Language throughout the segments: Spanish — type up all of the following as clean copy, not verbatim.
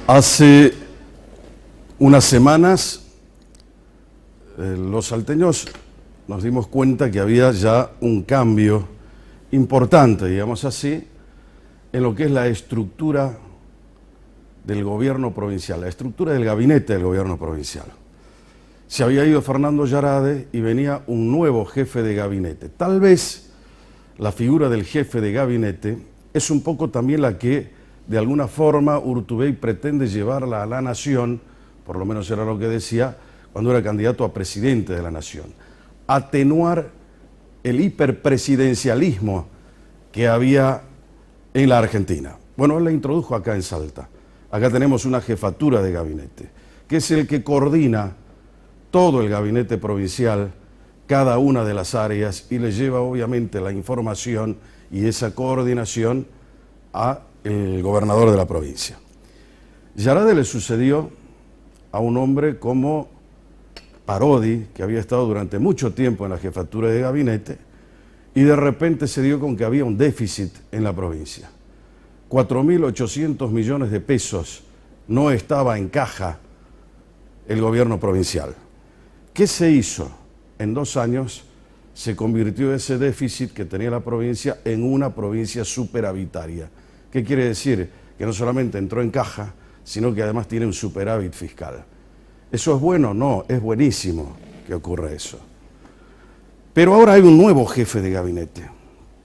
Hace unas semanas los salteños nos dimos cuenta que había ya un cambio importante, digamos así, en lo que es la estructura del gobierno provincial, la estructura del gabinete del gobierno provincial. Se había ido Fernando Yarade y venía un nuevo jefe de gabinete. Tal vez la figura del jefe de gabinete es un poco también la que de alguna forma Urtubey pretende llevarla a la nación, por lo menos era lo que decía cuando era candidato a presidente de la nación, atenuar el hiperpresidencialismo que había en la Argentina. Bueno, él la introdujo acá en Salta. Acá tenemos una jefatura de gabinete, que es el que coordina todo el gabinete provincial, cada una de las áreas, y le lleva obviamente la información y esa coordinación al gobernador de la provincia. Yarade le sucedió a un hombre como Parodi, que había estado durante mucho tiempo en la jefatura de gabinete, y de repente se dio con que había un déficit en la provincia. 4.800 millones de pesos no estaba en caja el gobierno provincial. ¿Qué se hizo? En 2 años se convirtió ese déficit que tenía la provincia en una provincia superavitaria. ¿Qué quiere decir? Que no solamente entró en caja, sino que además tiene un superávit fiscal. ¿Eso es bueno? No, es buenísimo que ocurra eso. Pero ahora hay un nuevo jefe de gabinete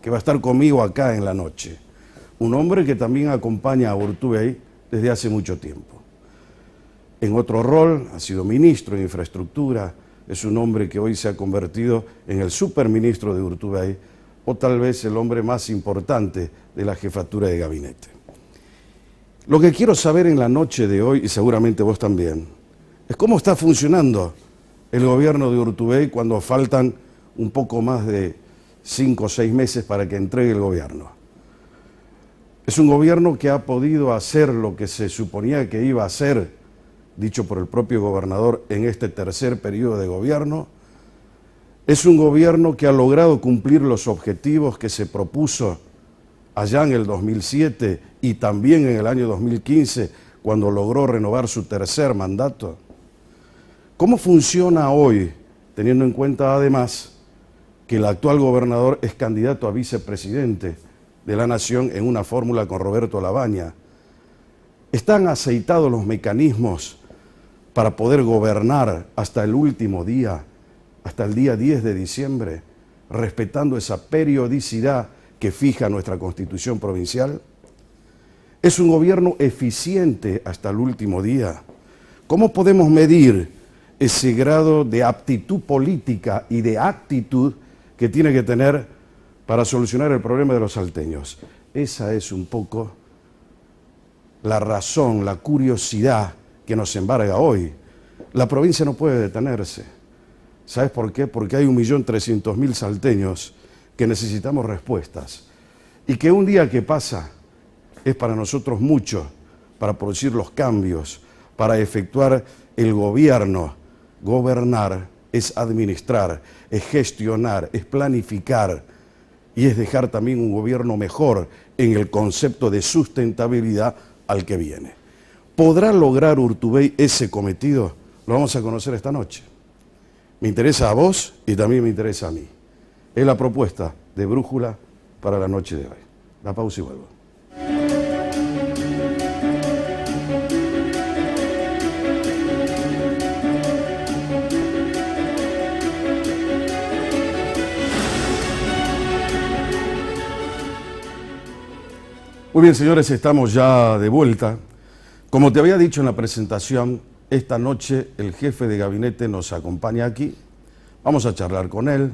que va a estar conmigo acá en la noche. Un hombre que también acompaña a Urtubey desde hace mucho tiempo. En otro rol, ha sido ministro de Infraestructura, es un hombre que hoy se ha convertido en el superministro de Urtubey, o tal vez el hombre más importante de la jefatura de gabinete. Lo que quiero saber en la noche de hoy, y seguramente vos también, es cómo está funcionando el gobierno de Urtubey cuando faltan un poco más de 5 o 6 meses para que entregue el gobierno. Es un gobierno que ha podido hacer lo que se suponía que iba a hacer, dicho por el propio gobernador, en este tercer periodo de gobierno. Es un gobierno que ha logrado cumplir los objetivos que se propuso allá en el 2007 y también en el año 2015, cuando logró renovar su tercer mandato. ¿Cómo funciona hoy, teniendo en cuenta además que el actual gobernador es candidato a vicepresidente de la Nación en una fórmula con Roberto Labaña? ¿Están aceitados los mecanismos para poder gobernar hasta el último día, hasta el día 10 de diciembre, respetando esa periodicidad que fija nuestra Constitución provincial? ¿Es un gobierno eficiente hasta el último día? ¿Cómo podemos medir ese grado de aptitud política y de actitud que tiene que tener para solucionar el problema de los salteños? Esa es un poco la razón, la curiosidad que nos embarga hoy. La provincia no puede detenerse. ¿Sabes por qué? Porque hay 1.300.000 salteños que necesitamos respuestas. Y que un día que pasa es para nosotros mucho, para producir los cambios, para efectuar el gobierno. Gobernar es administrar, es gestionar, es planificar y es dejar también un gobierno mejor en el concepto de sustentabilidad al que viene. ¿Podrá lograr Urtubey ese cometido? Lo vamos a conocer esta noche. Me interesa a vos y también me interesa a mí. Es la propuesta de Brújula para la noche de hoy. La pausa y vuelvo. Muy bien, señores, estamos ya de vuelta. Como te había dicho en la presentación, esta noche el jefe de gabinete nos acompaña aquí. Vamos a charlar con él,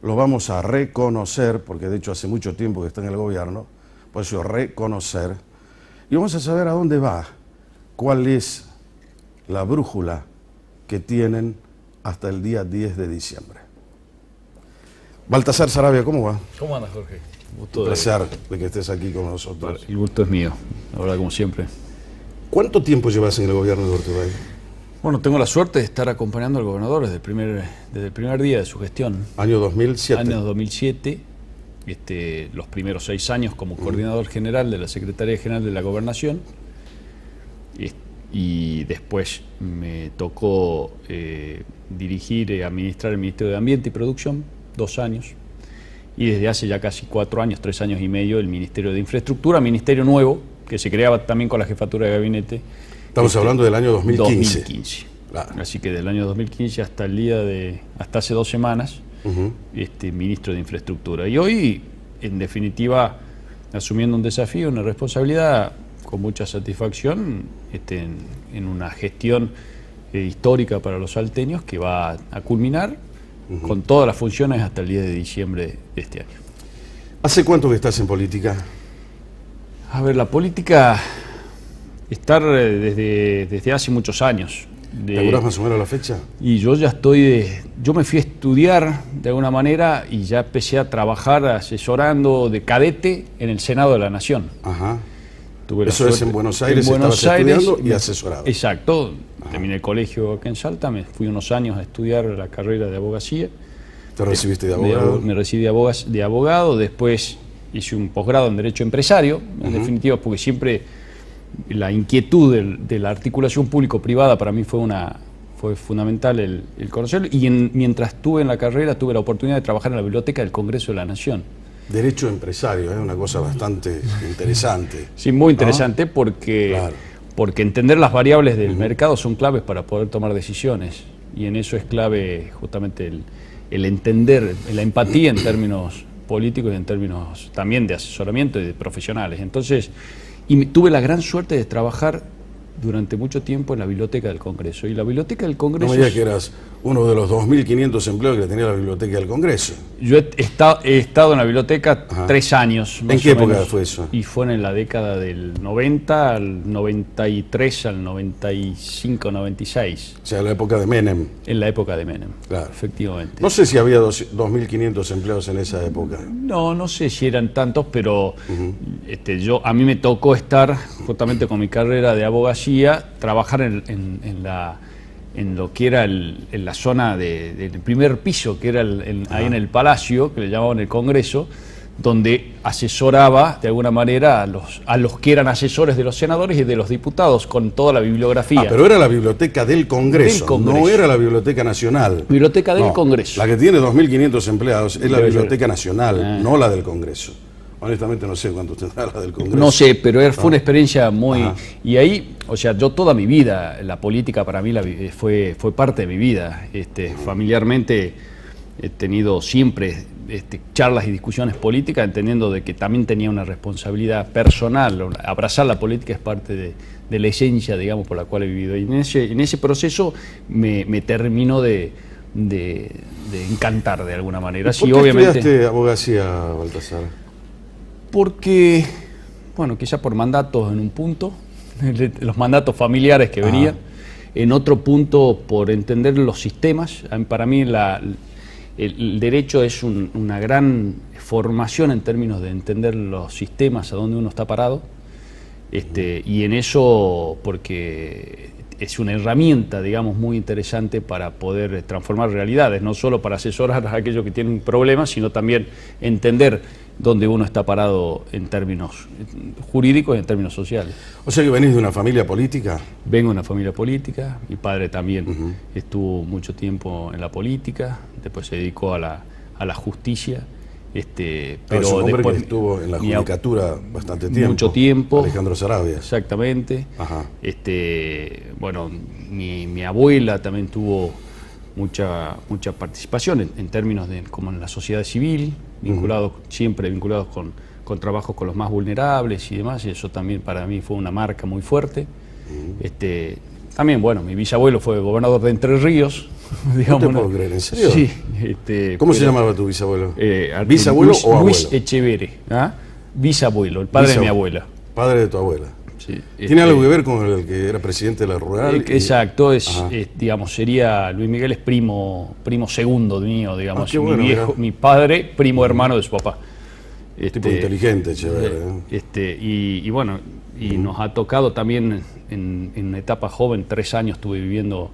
lo vamos a reconocer, porque de hecho hace mucho tiempo que está en el gobierno, por eso reconocer. Y vamos a saber a dónde va, cuál es la brújula que tienen hasta el día 10 de diciembre. Baltasar Saravia, ¿cómo va? ¿Cómo andas, Jorge? Un placer de que estés aquí con nosotros. El gusto es mío, la verdad, como siempre. ¿Cuánto tiempo llevas en el gobierno de Urtubey? Bueno, tengo la suerte de estar acompañando al gobernador desde el primer día de su gestión. Año 2007. Año 2007. Los primeros 6 años como coordinador general de la Secretaría General de la Gobernación. y después me tocó dirigir y administrar el Ministerio de Ambiente y Producción, 2 años, y desde hace ya casi 4 años, 3 años y medio, el Ministerio de Infraestructura, ministerio nuevo, que se creaba también con la jefatura de gabinete. Estamos hablando del año 2015. 2015. Claro. Así que del año 2015 hasta hasta hace 2 semanas, ministro de Infraestructura. Y hoy, en definitiva, asumiendo un desafío, una responsabilidad con mucha satisfacción, en una gestión histórica para los salteños que va a culminar con todas las funciones hasta el 10 de diciembre de este año. ¿Hace cuánto que estás en política? A ver, la política, estar desde hace muchos años. ¿Te acordás más o menos la fecha? Y yo ya yo me fui a estudiar de alguna manera y ya empecé a trabajar asesorando de cadete en el Senado de la Nación. Ajá. Tuve la Eso es suerte- en Buenos Aires, en Buenos estabas Aires, estudiando y asesorado. Exacto. Ajá. Terminé el colegio acá en Salta, me fui unos años a estudiar la carrera de abogacía. ¿Te recibiste de abogado? Me recibí de abogado, después hice un posgrado en Derecho Empresario, en definitiva, porque siempre la inquietud de la articulación público-privada para mí fue fundamental el conocerlo, y mientras estuve en la carrera tuve la oportunidad de trabajar en la Biblioteca del Congreso de la Nación. Derecho empresario, es una cosa bastante interesante. Sí, muy interesante porque, Claro. porque entender las variables del mercado son claves para poder tomar decisiones, y en eso es clave justamente el entender, la empatía en términos políticos y en términos también de asesoramiento y de profesionales. Entonces, tuve la gran suerte de trabajar durante mucho tiempo en la Biblioteca del Congreso. Y la Biblioteca del No Congreso... me digas que eras uno de los 2.500 empleados que tenía la Biblioteca del Congreso. Yo he estado en la biblioteca Ajá. 3 años. ¿En más qué o época menos, fue eso? Y fue en la década del 90 al 93, al 95, 96. O sea, la época de Menem. En la época de Menem, Claro. efectivamente. No sé si había 2.500 empleados en esa época. No sé si eran tantos, pero a mí me tocó estar justamente con mi carrera de abogacía, trabajar en lo que era en la zona del primer piso, que era ahí en el Palacio, que le llamaban el Congreso, donde asesoraba de alguna manera a los que eran asesores de los senadores y de los diputados con toda la bibliografía. Ah, pero era la Biblioteca del Congreso, Del Congreso. no era la Biblioteca Nacional. Biblioteca del No, Congreso. La que tiene 2.500 empleados es la Debe Biblioteca ser. Nacional, no la del Congreso. Honestamente no sé cuánto tendrá la del Congreso. No sé, pero fue una experiencia muy... Ajá. Y ahí, o sea, yo toda mi vida, la política para mí fue parte de mi vida. Familiarmente he tenido siempre charlas y discusiones políticas, entendiendo de que también tenía una responsabilidad personal. Abrazar la política es parte de la esencia, digamos, por la cual he vivido. Y en ese proceso me terminó de encantar de alguna manera. ¿Por Sí, qué obviamente. estudiaste abogacía, Baltasar? Porque, bueno, quizá por mandatos en un punto, los mandatos familiares que venían, en otro punto por entender los sistemas. Para mí el derecho es una gran formación en términos de entender los sistemas, a dónde uno está parado, y en eso porque es una herramienta, digamos, muy interesante para poder transformar realidades, no solo para asesorar a aquellos que tienen problemas, sino también entender dónde uno está parado en términos jurídicos y en términos sociales. O sea que venís de una familia política. Vengo de una familia política, mi padre también estuvo mucho tiempo en la política, después se dedicó a la justicia, Pero es un hombre después que estuvo en la mi judicatura bastante tiempo. mucho tiempo. Alejandro Saravia. Exactamente. Ajá. Bueno, mi abuela también tuvo mucha participación en términos de como en la sociedad civil, siempre vinculados con trabajos con los más vulnerables y demás, y eso también para mí fue una marca muy fuerte. También, bueno, mi bisabuelo fue gobernador de Entre Ríos. Digamos, No te puedo creer, ¿en serio? Sí. ¿Cómo se llamaba tu bisabuelo? ¿Bisabuelo o abuelo? Luis Echeverre, bisabuelo, el padre de mi abuela. Padre de tu abuela. Sí, ¿Tiene algo que ver con el que era presidente de la Rural? Exacto, Ajá. digamos, sería Luis Miguel es primo segundo mío, digamos, qué bueno, mirá. mi padre, primo hermano de su papá. Tipo inteligente, chévere. Y bueno, nos ha tocado también en una etapa joven, 3 años estuve viviendo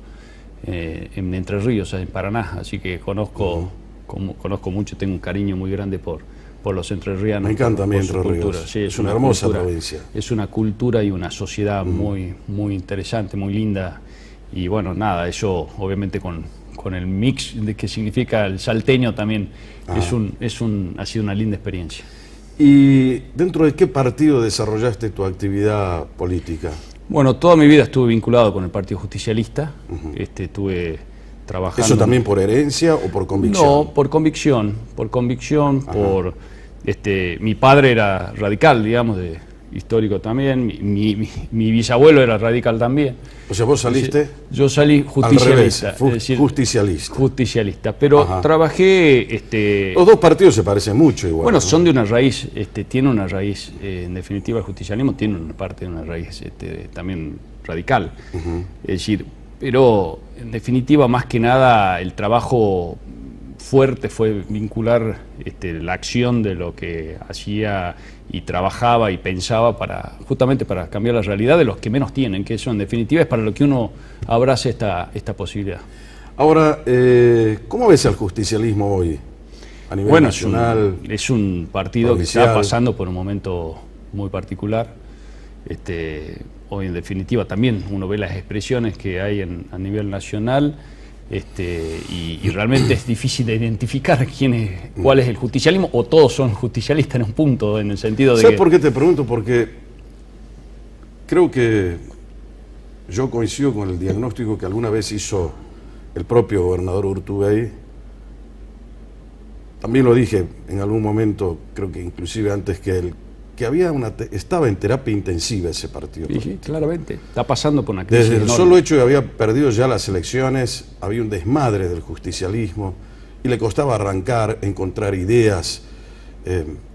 en Entre Ríos, en Paraná, así que conozco mucho, tengo un cariño muy grande por por los entrerrianos. Me encanta a mí por su Entre Ríos. cultura. Sí, es una hermosa cultura, provincia. Es una cultura y una sociedad muy, muy interesante, muy linda. Y bueno, nada, eso obviamente con el mix de que significa el salteño también ha sido una linda experiencia. ¿Y dentro de qué partido desarrollaste tu actividad política? Bueno, toda mi vida estuve vinculado con el Partido Justicialista. Estuve trabajando... ¿Eso también por herencia o por convicción? No, por convicción, mi padre era radical, digamos, histórico también, mi bisabuelo era radical también. O sea, vos saliste... Yo salí justicialista. Al revés, justicialista. Justicialista, pero trabajé... Los dos partidos se parecen mucho igual. Bueno, ¿no? son de una raíz, tiene una raíz, en definitiva el justicialismo tiene una parte de una raíz también radical. Es decir, pero en definitiva más que nada el trabajo fuerte fue vincular la acción de lo que hacía y trabajaba y pensaba justamente para cambiar la realidad de los que menos tienen, que eso en definitiva es para lo que uno abrace esta posibilidad. Ahora, ¿cómo ves al justicialismo hoy? A nivel nacional. Es un partido provincial, que está pasando por un momento muy particular. Hoy en definitiva también uno ve las expresiones que hay a nivel nacional. Y realmente es difícil de identificar cuál es el justicialismo, o todos son justicialistas en un punto, en el sentido de ¿Sabes por qué te pregunto? Porque creo que yo coincido con el diagnóstico que alguna vez hizo el propio gobernador Urtubey. También lo dije en algún momento, creo que inclusive antes que él, que estaba en terapia intensiva ese partido. Sí, claramente, está pasando por una crisis Desde el enorme. solo hecho de que había perdido ya las elecciones, había un desmadre del justicialismo y le costaba arrancar, encontrar ideas,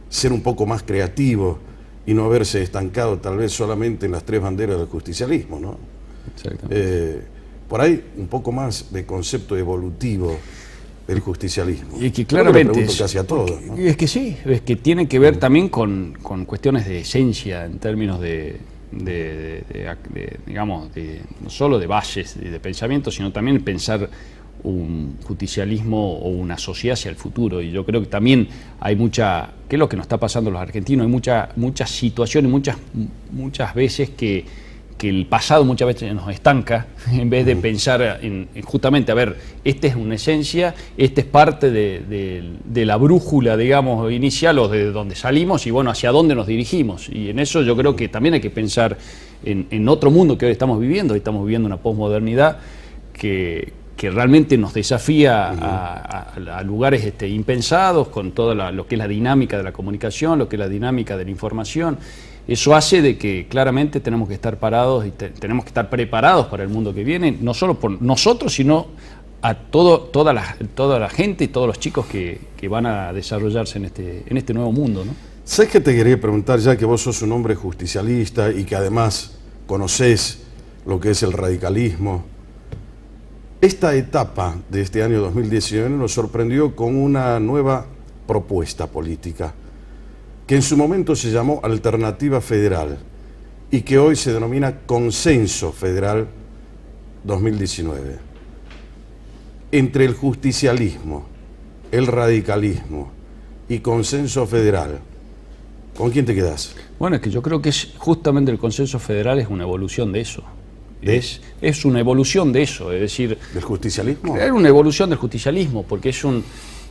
ser un poco más creativo y no haberse estancado tal vez solamente en las tres banderas del justicialismo, ¿no? Exactamente. Por ahí un poco más de concepto evolutivo del justicialismo. Y que claramente casi a todos, ¿no? Es que sí, es que tiene que ver también con cuestiones de esencia en términos digamos, no solo de bases de pensamiento, sino también pensar un justicialismo o una sociedad hacia el futuro. Y yo creo que también hay ¿qué es lo que nos está pasando a los argentinos? Hay muchas situaciones, muchas veces que el pasado muchas veces nos estanca, en vez de pensar en justamente, a ver, esta es una esencia, esta es parte de la brújula, digamos, inicial, o de donde salimos, y bueno, hacia dónde nos dirigimos. Y en eso yo creo que también hay que pensar en otro mundo que hoy estamos viviendo. Hoy estamos viviendo una posmodernidad que realmente nos desafía a lugares impensados, con todo lo que es la dinámica de la comunicación, lo que es la dinámica de la información. Eso hace de que claramente tenemos que estar parados y tenemos que estar preparados para el mundo que viene, no solo por nosotros, sino a toda la gente y todos los chicos que van a desarrollarse en este nuevo mundo, ¿no? ¿Sabes qué te quería preguntar, ya que vos sos un hombre justicialista y que además conocés lo que es el radicalismo? Esta etapa de este año 2019 nos sorprendió con una nueva propuesta política, que en su momento se llamó Alternativa Federal y que hoy se denomina Consenso Federal 2019. Entre el justicialismo, el radicalismo y Consenso Federal, ¿con quién te quedás? Bueno, es que yo creo que justamente el Consenso Federal es una evolución de eso. Es una evolución de eso, es decir... ¿Del justicialismo? Es una evolución del justicialismo, porque es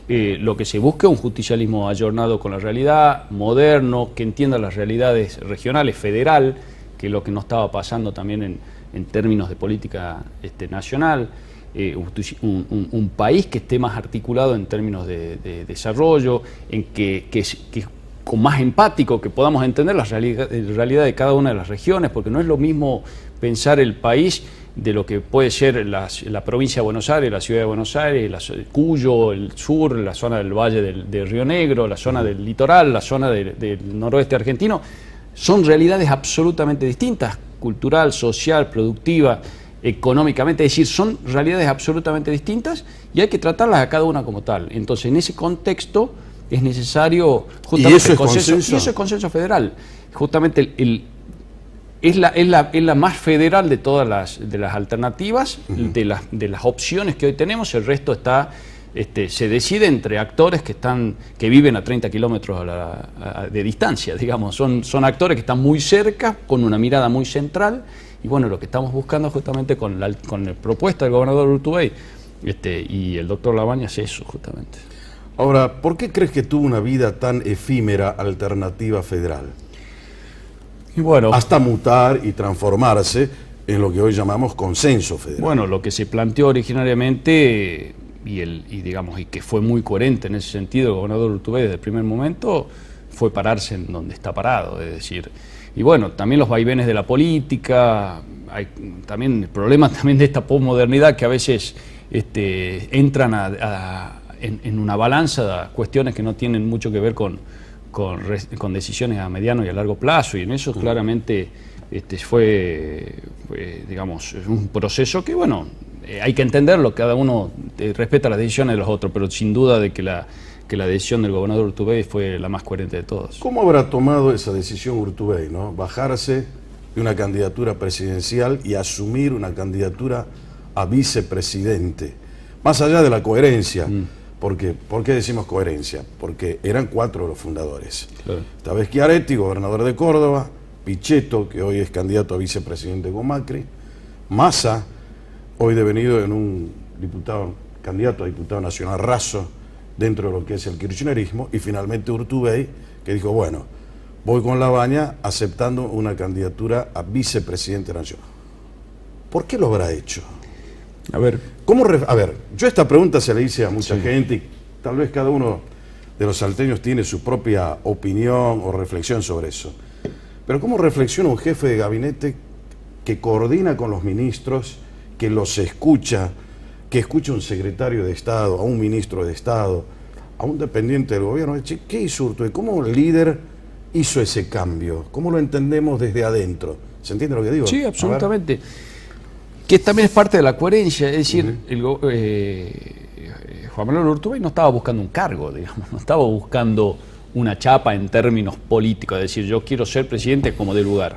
lo que se busca es un justicialismo ayornado con la realidad, moderno, que entienda las realidades regionales, federal, que es lo que no estaba pasando también en términos de política nacional, un país que esté más articulado en términos de desarrollo, en que con más empático, que podamos entender la realidad de cada una de las regiones, porque no es lo mismo pensar el país de lo que puede ser la provincia de Buenos Aires, la ciudad de Buenos Aires, Cuyo, el sur, la zona del Valle de Río Negro, la zona del litoral, la zona del noroeste argentino. Son realidades absolutamente distintas, cultural, social, productiva, económicamente, es decir, son realidades absolutamente distintas y hay que tratarlas a cada una como tal. Entonces, en ese contexto es necesario justamente ¿Y eso es consenso? Y eso es consenso federal. Justamente es la más federal de todas las alternativas, de las opciones que hoy tenemos. El resto está se decide entre actores que viven a 30 kilómetros de distancia, digamos. Son actores que están muy cerca, con una mirada muy central, y bueno, lo que estamos buscando justamente con la propuesta del gobernador Urtubey y el doctor Labaña es eso, justamente. Ahora, ¿por qué crees que tuvo una vida tan efímera Alternativa Federal? Y bueno, hasta mutar y transformarse en lo que hoy llamamos Consenso Federal. Bueno, lo que se planteó originariamente y que fue muy coherente en ese sentido el gobernador Urtubey desde el primer momento fue pararse en donde está parado, es decir, y bueno, también los vaivenes de la política, hay también problemas también de esta posmodernidad que a veces entran en una balanza de cuestiones que no tienen mucho que ver con decisiones a mediano y a largo plazo, y en eso claramente fue, digamos, un proceso que, bueno, hay que entenderlo, cada uno respeta las decisiones de los otros, pero sin duda de que la decisión del gobernador Urtubey fue la más coherente de todas. ¿Cómo habrá tomado esa decisión Urtubey, ¿no? Bajarse de una candidatura presidencial y asumir una candidatura a vicepresidente, más allá de la coherencia? Porque, ¿por qué decimos coherencia? Porque eran 4 los fundadores. Claro. Estaba Schiaretti, gobernador de Córdoba, Pichetto, que hoy es candidato a vicepresidente con Macri, Massa, hoy devenido en un candidato a diputado nacional raso dentro de lo que es el kirchnerismo, y finalmente Urtubey, que dijo, bueno, voy con Labaña aceptando una candidatura a vicepresidente nacional. ¿Por qué lo habrá hecho? A ver, yo esta pregunta se le hice a mucha gente y tal vez cada uno de los salteños tiene su propia opinión o reflexión sobre eso. Pero ¿cómo reflexiona un jefe de gabinete que coordina con los ministros, que los escucha, que escucha a un secretario de Estado, a un ministro de Estado, a un dependiente del gobierno? ¿Qué hizo Urtubey? ¿Cómo el líder hizo ese cambio? ¿Cómo lo entendemos desde adentro? ¿Se entiende lo que digo? Sí, absolutamente. Que también es parte de la coherencia, es decir, Juan Manuel Urtubey no estaba buscando un cargo, digamos, no estaba buscando una chapa en términos políticos, es decir, yo quiero ser presidente como de lugar.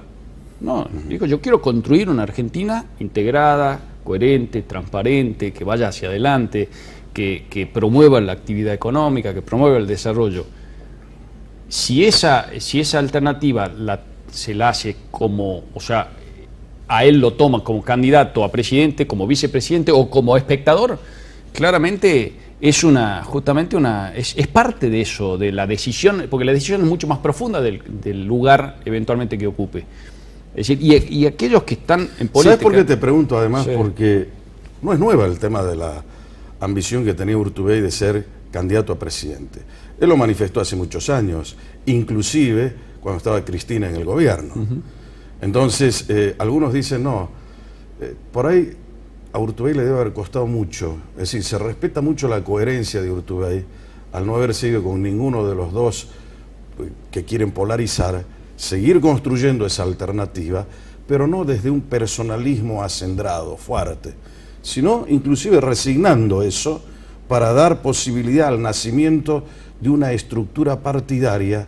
No, digo, yo quiero construir una Argentina integrada, coherente, transparente, que vaya hacia adelante, que promueva la actividad económica, que promueva el desarrollo. Si esa alternativa se la hace como, o sea, a él lo toma como candidato a presidente, como vicepresidente o como espectador, claramente es es parte de eso, de la decisión, porque la decisión es mucho más profunda del lugar eventualmente que ocupe. Es decir, y aquellos que están en política... ¿Sabes por qué te pregunto además? Sí. Porque no es nueva el tema de la ambición que tenía Urtubey de ser candidato a presidente. Él lo manifestó hace muchos años, inclusive cuando estaba Cristina en el gobierno. Entonces, algunos dicen, no, por ahí a Urtubey le debe haber costado mucho. Es decir, se respeta mucho la coherencia de Urtubey al no haber seguido con ninguno de los dos que quieren polarizar, seguir construyendo esa alternativa, pero no desde un personalismo acendrado, fuerte, sino inclusive resignando eso para dar posibilidad al nacimiento de una estructura partidaria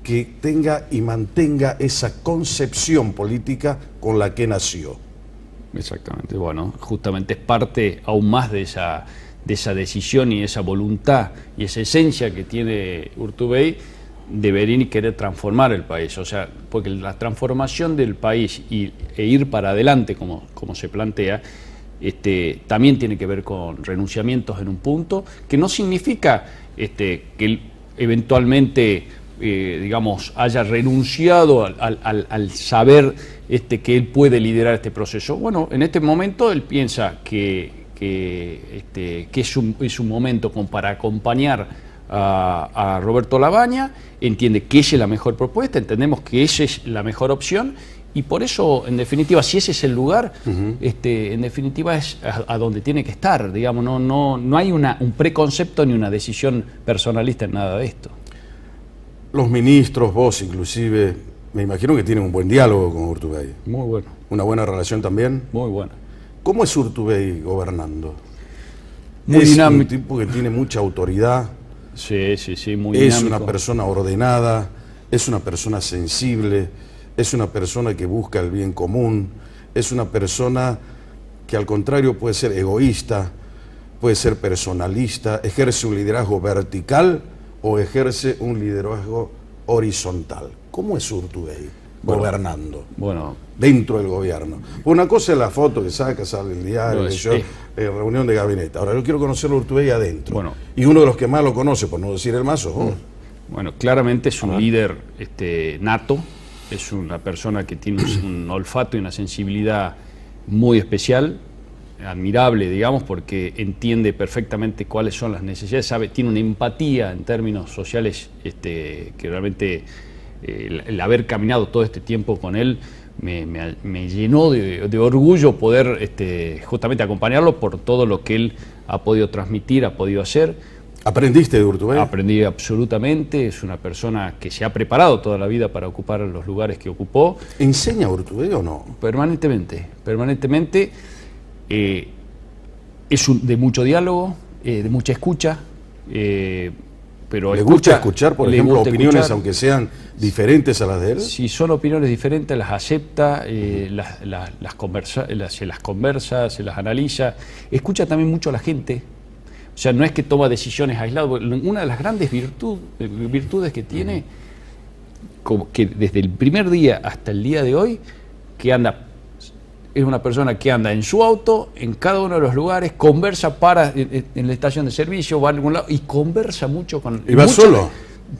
que tenga y mantenga esa concepción política con la que nació. Exactamente, bueno, justamente es parte aún más de esa decisión y esa voluntad y esa esencia que tiene Urtubey de venir y querer transformar el país, o sea, porque la transformación del país e ir para adelante como se plantea, también tiene que ver con renunciamientos en un punto, que no significa que él eventualmente digamos, haya renunciado al saber que él puede liderar este proceso. Bueno, en este momento él piensa que es un momento como para acompañar a Roberto Labaña, entiende que esa es la mejor propuesta, entendemos que esa es la mejor opción, y por eso, en definitiva, si ese es el lugar, en definitiva es a donde tiene que estar, digamos, no hay un preconcepto ni una decisión personalista en nada de esto. Los ministros, vos inclusive, me imagino que tienen un buen diálogo con Urtubey. Muy bueno. ¿Una buena relación también? Muy buena. ¿Cómo es Urtubey gobernando? Muy dinámico. Un tipo que tiene mucha autoridad. Sí, muy dinámico. Es una persona ordenada, es una persona sensible, es una persona que busca el bien común, es una persona que al contrario puede ser egoísta. puede ser personalista, ejerce un liderazgo vertical o ejerce un liderazgo horizontal. ¿Cómo es Urtubey gobernando? Bueno, dentro del gobierno. Una cosa es la foto que saca, sale el diario, reunión de gabinete. Ahora yo quiero conocerlo a Urtubey adentro. Bueno, y uno de los que más lo conoce, por no decir el más, sos vos. Bueno, claramente es un líder nato, es una persona que tiene un olfato y una sensibilidad muy especial, admirable, digamos, porque entiende perfectamente cuáles son las necesidades, tiene una empatía en términos sociales que realmente el haber caminado todo este tiempo con él me llenó de orgullo poder justamente acompañarlo por todo lo que él ha podido transmitir, ha podido hacer. ¿Aprendiste de Urtubey? Aprendí absolutamente, es una persona que se ha preparado toda la vida para ocupar los lugares que ocupó. ¿Enseña Urtubey o no? Permanentemente. Es de mucho diálogo, de mucha escucha, pero ¿Le gusta escuchar, por ejemplo, opiniones aunque sean diferentes a las de él? Si son opiniones diferentes, las acepta, las conversa, se las analiza. Escucha también mucho a la gente. O sea, no es que toma decisiones aisladas. Una de las grandes virtudes que tiene, como que desde el primer día hasta el día de hoy, es una persona que anda en su auto, en cada uno de los lugares, conversa, en la estación de servicio, va a algún lado y conversa mucho con... ¿Y va solo?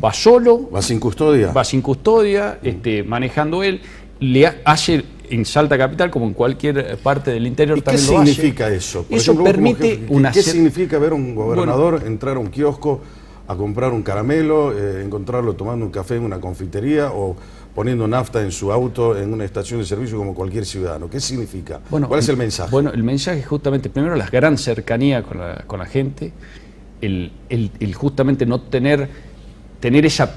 Va solo. ¿Va sin custodia? Va sin custodia, manejando él. Le hace en Salta Capital, como en cualquier parte del interior, también lo hace. ¿Qué significa eso? Por ejemplo, permite ¿Qué significa ver a un gobernador entrar a un kiosco a comprar un caramelo, encontrarlo tomando un café en una confitería o poniendo nafta en su auto en una estación de servicio como cualquier ciudadano? ¿Qué significa? ¿Cuál es el mensaje? Bueno, el mensaje es justamente, primero, la gran cercanía con la gente, el justamente no tener esa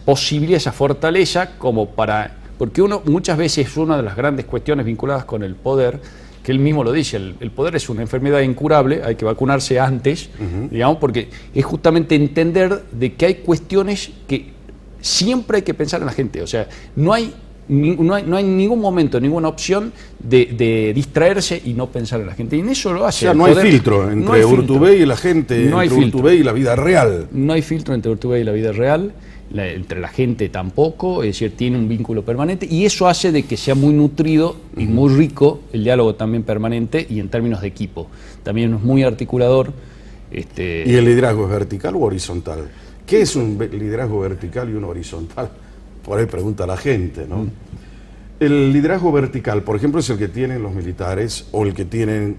posibilidad, esa fortaleza como para... Porque muchas veces una de las grandes cuestiones vinculadas con el poder, que él mismo lo dice, el poder es una enfermedad incurable, hay que vacunarse antes, digamos, porque es justamente entender de que hay cuestiones que siempre hay que pensar en la gente. O sea, no hay ningún momento, ninguna opción de distraerse y no pensar en la gente. Y en eso lo hace. O sea, no hay filtro entre Urtubey y la gente, entre Urtubey y la vida real. No hay filtro entre Urtubey y la vida real. Entre la gente tampoco, es decir, tiene un vínculo permanente y eso hace de que sea muy nutrido y muy rico el diálogo también permanente y en términos de equipo. También es muy articulador. ¿Y el liderazgo es vertical o horizontal? ¿Qué es un liderazgo vertical y uno horizontal? Por ahí pregunta la gente, ¿no? El liderazgo vertical, por ejemplo, es el que tienen los militares o el que tienen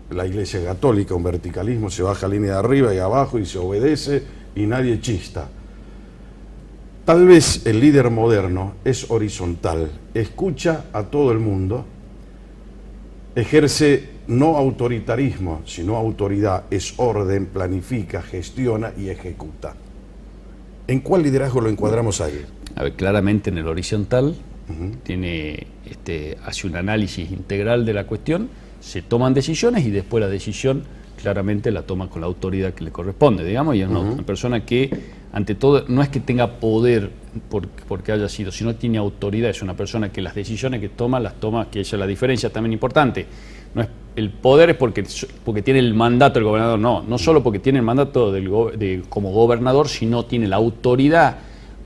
la Iglesia Católica, un verticalismo, se baja línea de arriba y abajo y se obedece y nadie chista. Tal vez el líder moderno es horizontal, escucha a todo el mundo, ejerce no autoritarismo, sino autoridad, es orden, planifica, gestiona y ejecuta. ¿En cuál liderazgo lo encuadramos ahí? A ver, claramente en el horizontal, hace un análisis integral de la cuestión, se toman decisiones y después la decisión claramente la toma con la autoridad que le corresponde, digamos, y es una persona que, ante todo, no es que tenga poder porque haya sido, sino tiene autoridad, es una persona que las decisiones que toma, las toma, que esa es la diferencia también importante. No es, el poder es porque tiene el mandato del gobernador, no solo porque tiene el mandato como gobernador, sino tiene la autoridad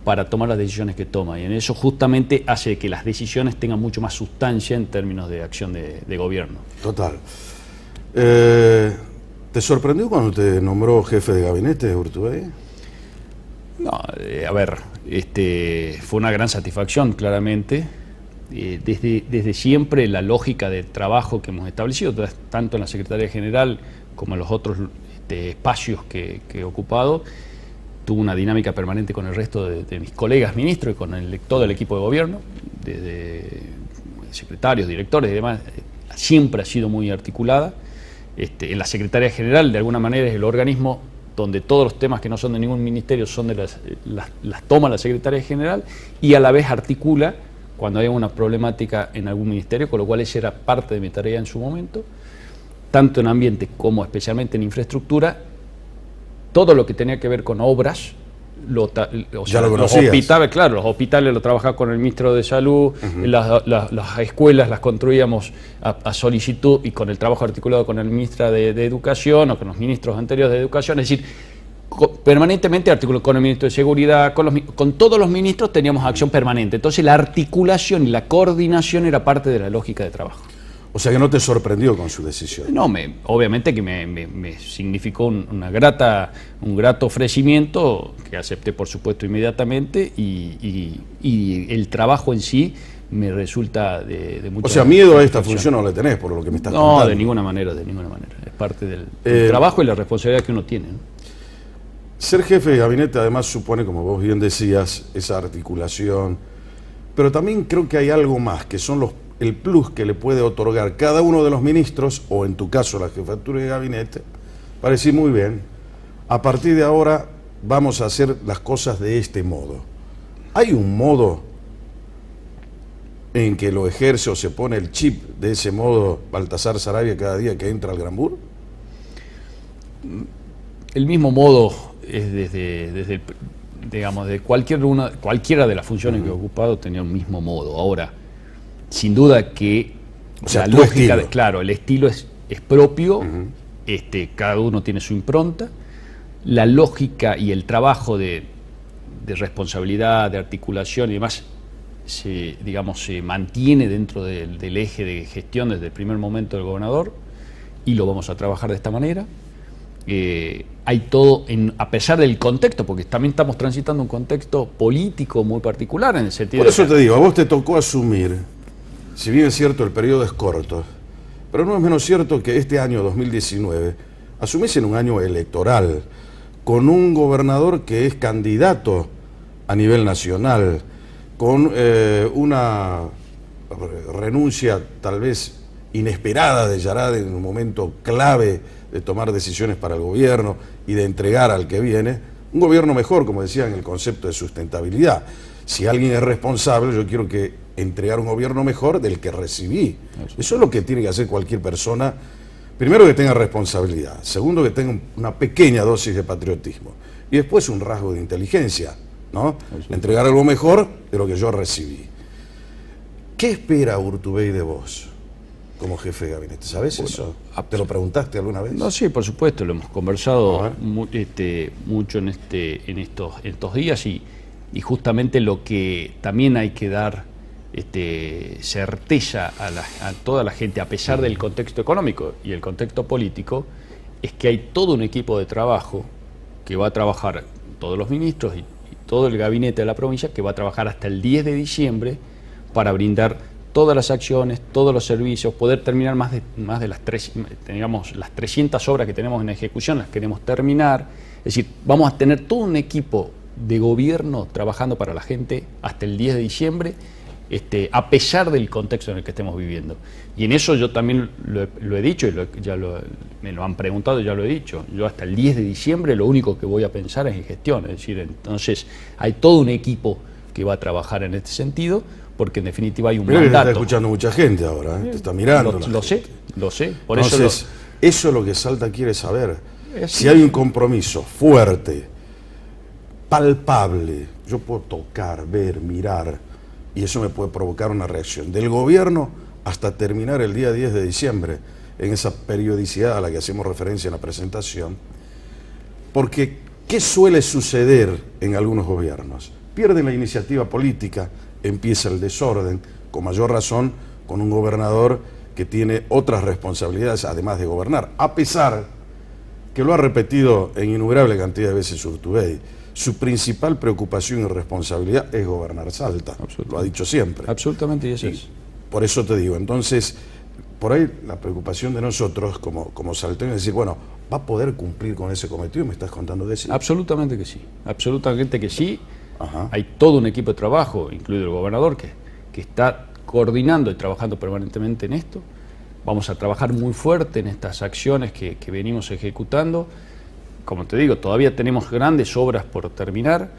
para tomar las decisiones que toma, y en eso justamente hace que las decisiones tengan mucho más sustancia en términos de acción de gobierno. Total. ¿Te sorprendió cuando te nombró jefe de gabinete de Urtubey? No, a ver, fue una gran satisfacción, claramente. Desde siempre la lógica de trabajo que hemos establecido, tanto en la Secretaría General como en los otros espacios que he ocupado, tuvo una dinámica permanente con el resto de mis colegas ministros y con todo el equipo de gobierno, desde secretarios, directores y demás. Siempre ha sido muy articulada. En la Secretaría General, de alguna manera, es el organismo donde todos los temas que no son de ningún ministerio son las toma la Secretaría General y a la vez articula cuando hay una problemática en algún ministerio, con lo cual esa era parte de mi tarea en su momento, tanto en ambiente como especialmente en infraestructura. Todo lo que tenía que ver con obras Ya lo los conocías. hospitales, claro, los hospitales lo trabajaba con el ministro de Salud, las escuelas las construíamos a solicitud y con el trabajo articulado con el ministro de Educación o con los ministros anteriores de Educación, es decir, permanentemente articulado con el ministro de Seguridad, con todos los ministros teníamos acción permanente. Entonces la articulación y la coordinación era parte de la lógica de trabajo. O sea que no te sorprendió con su decisión. No, obviamente que me significó un grato ofrecimiento que acepté por supuesto inmediatamente y el trabajo en sí me resulta de mucha... O sea, miedo a esta función no le tenés por lo que me estás contando. No, de ninguna manera. Es parte del trabajo y la responsabilidad que uno tiene, ¿no? Ser jefe de gabinete además supone, como vos bien decías, esa articulación, pero también creo que hay algo más, que son el plus que le puede otorgar cada uno de los ministros, o en tu caso la jefatura de gabinete, para decir muy bien, a partir de ahora vamos a hacer las cosas de este modo. ¿Hay un modo en que lo ejerce o se pone el chip de ese modo Baltasar Saravia cada día que entra al Granbur? El mismo modo es desde digamos, de cualquiera de las funciones que he ocupado tenía un mismo modo. Ahora, sin duda que o sea, la lógica, claro, el estilo es propio, cada uno tiene su impronta, la lógica y el trabajo de responsabilidad, de articulación y demás, se mantiene dentro del eje de gestión desde el primer momento del gobernador y lo vamos a trabajar de esta manera. Hay todo, a pesar del contexto, porque también estamos transitando un contexto político muy particular en el sentido... Por eso te digo, a vos te tocó asumir, si bien es cierto el periodo es corto, pero no es menos cierto que este año 2019 asumís en un año electoral, con un gobernador que es candidato a nivel nacional, con una renuncia tal vez inesperada de Yarade en un momento clave de tomar decisiones para el gobierno y de entregar al que viene, un gobierno mejor, como decía, en el concepto de sustentabilidad. Si alguien es responsable, yo quiero que entregar un gobierno mejor del que recibí. Eso es lo que tiene que hacer cualquier persona. Primero, que tenga responsabilidad. Segundo, que tenga una pequeña dosis de patriotismo. Y después un rasgo de inteligencia, ¿no? Entregar algo mejor de lo que yo recibí. ¿Qué espera Urtubey de vos como jefe de gabinete? ¿Sabes eso? ¿Te lo preguntaste alguna vez? No, sí, por supuesto, lo hemos conversado mucho en estos días y justamente lo que también hay que dar certeza a toda la gente, a pesar del contexto económico y el contexto político, es que hay todo un equipo de trabajo que va a trabajar, todos los ministros y todo el gabinete de la provincia, que va a trabajar hasta el 10 de diciembre para brindar todas las acciones, todos los servicios, poder terminar más de las 300 obras que tenemos en ejecución, las queremos terminar. Es decir, vamos a tener todo un equipo de gobierno trabajando para la gente hasta el 10 de diciembre, a pesar del contexto en el que estemos viviendo. Y en eso yo también lo he dicho, y me lo han preguntado, ya lo he dicho. Yo hasta el 10 de diciembre lo único que voy a pensar es en gestión. Es decir, entonces hay todo un equipo que va a trabajar en este sentido, porque en definitiva hay un mandato. Te está escuchando mucha gente ahora, te está mirando. Lo sé. Por entonces, eso es lo que Salta quiere saber. Si hay un compromiso fuerte, palpable, yo puedo tocar, ver, mirar, y eso me puede provocar una reacción del gobierno hasta terminar el día 10 de diciembre, en esa periodicidad a la que hacemos referencia en la presentación. Porque, ¿qué suele suceder en algunos gobiernos? Pierden la iniciativa política, empieza el desorden, con mayor razón con un gobernador que tiene otras responsabilidades además de gobernar, a pesar que lo ha repetido en innumerable cantidad de veces Urtubey. Su principal preocupación y responsabilidad es gobernar Salta, lo ha dicho siempre. Absolutamente, y eso es. Por eso te digo, entonces, por ahí la preocupación de nosotros como salteños es decir, bueno, ¿va a poder cumplir con ese cometido? ¿Me estás contando de eso? Absolutamente que sí, absolutamente que sí. Ajá. Hay todo un equipo de trabajo, incluido el gobernador, que está coordinando y trabajando permanentemente en esto. Vamos a trabajar muy fuerte en estas acciones que venimos ejecutando. Como te digo, todavía tenemos grandes obras por terminar.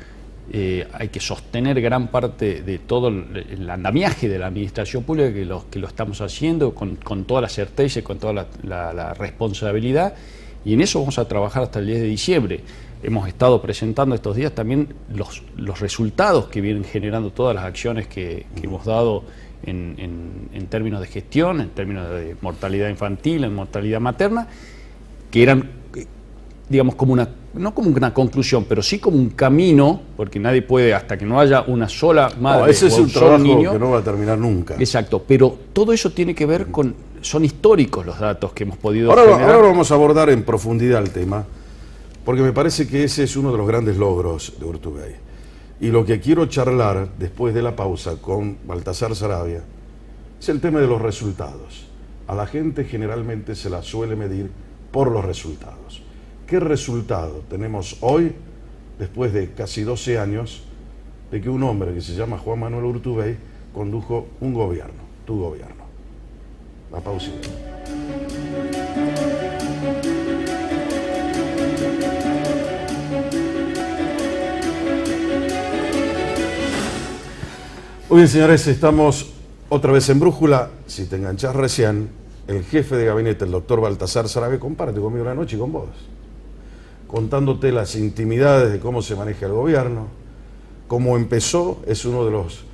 Hay que sostener gran parte de todo el andamiaje de la administración pública que lo estamos haciendo con toda la certeza y con toda la responsabilidad. Y en eso vamos a trabajar hasta el 10 de diciembre. Hemos estado presentando estos días también los resultados que vienen generando todas las acciones que hemos dado en términos de gestión, en términos de mortalidad infantil, en mortalidad materna, que eran, digamos, no como una conclusión, pero sí como un camino, porque nadie puede, hasta que no haya una sola madre ese es o un trabajo niño, que no va a terminar nunca. Exacto, pero todo eso tiene que ver son históricos los datos que hemos podido generar. Ahora vamos a abordar en profundidad el tema, porque me parece que ese es uno de los grandes logros de Urtubey. Y lo que quiero charlar después de la pausa con Baltasar Saravia es el tema de los resultados. A la gente generalmente se la suele medir por los resultados. ¿Qué resultado tenemos hoy, después de casi 12 años, de que un hombre que se llama Juan Manuel Urtubey condujo un gobierno, tu gobierno? La pausita. Muy bien, señores, estamos otra vez en Brújula. Si te enganchás recién, el jefe de gabinete, el doctor Baltasar Saravia, comparte conmigo una noche y con vos, contándote las intimidades de cómo se maneja el gobierno, cómo empezó. Es uno de los,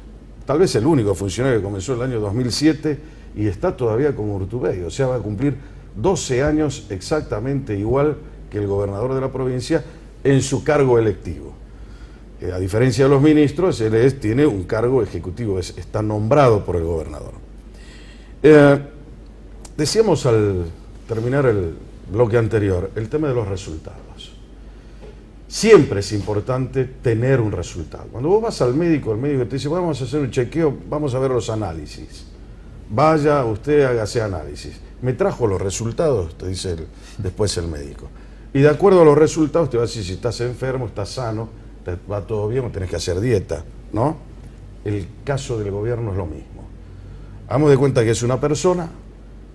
tal vez el único funcionario que comenzó en el año 2007 y está todavía como Urtubey, o sea, va a cumplir 12 años exactamente igual que el gobernador de la provincia en su cargo electivo. A diferencia de los ministros, él tiene un cargo ejecutivo, está nombrado por el gobernador. Decíamos al terminar el bloque anterior, el tema de los resultados. Siempre es importante tener un resultado. Cuando vos vas al médico te dice, vamos a hacer un chequeo, vamos a ver los análisis. Vaya, usted hágase análisis. Me trajo los resultados, te dice después el médico. Y de acuerdo a los resultados te va a decir si estás enfermo, estás sano, te va todo bien o tenés que hacer dieta, ¿no? El caso del gobierno es lo mismo. Hagamos de cuenta que es una persona,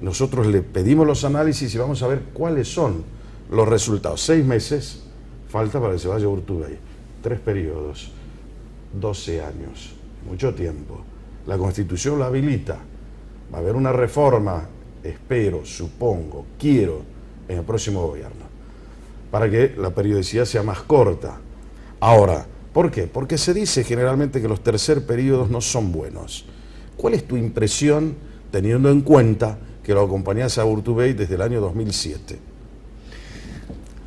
nosotros le pedimos los análisis y vamos a ver cuáles son los resultados. 6 meses falta para que se vaya Urtubey. 3 periodos, 12 años, mucho tiempo. La Constitución la habilita. Va a haber una reforma, espero, supongo, quiero, en el próximo gobierno, para que la periodicidad sea más corta. Ahora, ¿por qué? Porque se dice generalmente que los tercer periodos no son buenos. ¿Cuál es tu impresión teniendo en cuenta que lo acompañás a Urtubey desde el año 2007?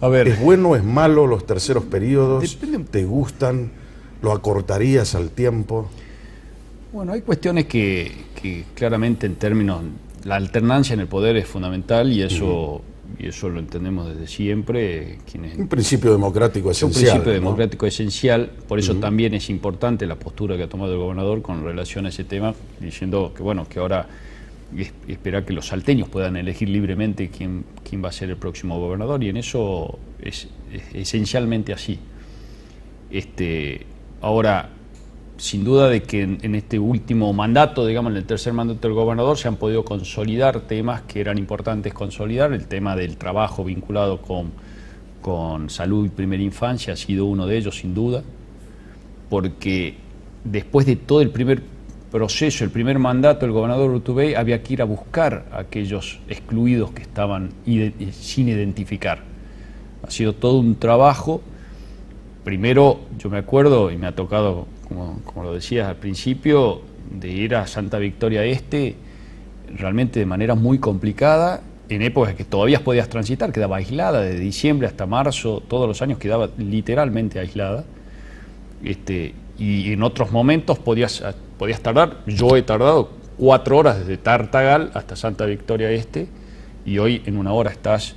A ver, ¿Es bueno, es malo los terceros periodos? ¿Te gustan? ¿Lo acortarías al tiempo? bueno, hay cuestiones que claramente en términos, la alternancia en el poder es fundamental y eso lo entendemos desde siempre. Un principio democrático esencial. Un principio ¿no? democrático esencial, por eso también es importante la postura que ha tomado el gobernador con relación a ese tema, diciendo que bueno, que ahora esperar que los salteños puedan elegir libremente quién va a ser el próximo gobernador, y en eso es esencialmente así. Ahora, sin duda de que en este último mandato, digamos en el tercer mandato del gobernador, se han podido consolidar temas que eran importantes consolidar. El tema del trabajo vinculado con salud y primera infancia ha sido uno de ellos, sin duda, porque después de todo el primer proceso, el primer mandato del gobernador Urtubey, había que ir a buscar a aquellos excluidos que estaban sin identificar. Ha sido todo un trabajo. Primero, yo me acuerdo, y me ha tocado, como lo decías al principio, de ir a Santa Victoria Este, realmente de manera muy complicada, en épocas que todavía podías transitar, quedaba aislada, de diciembre hasta marzo, todos los años quedaba literalmente aislada. Y en otros momentos podías tardar, yo he tardado 4 horas desde Tartagal hasta Santa Victoria Este, y hoy en 1 hora estás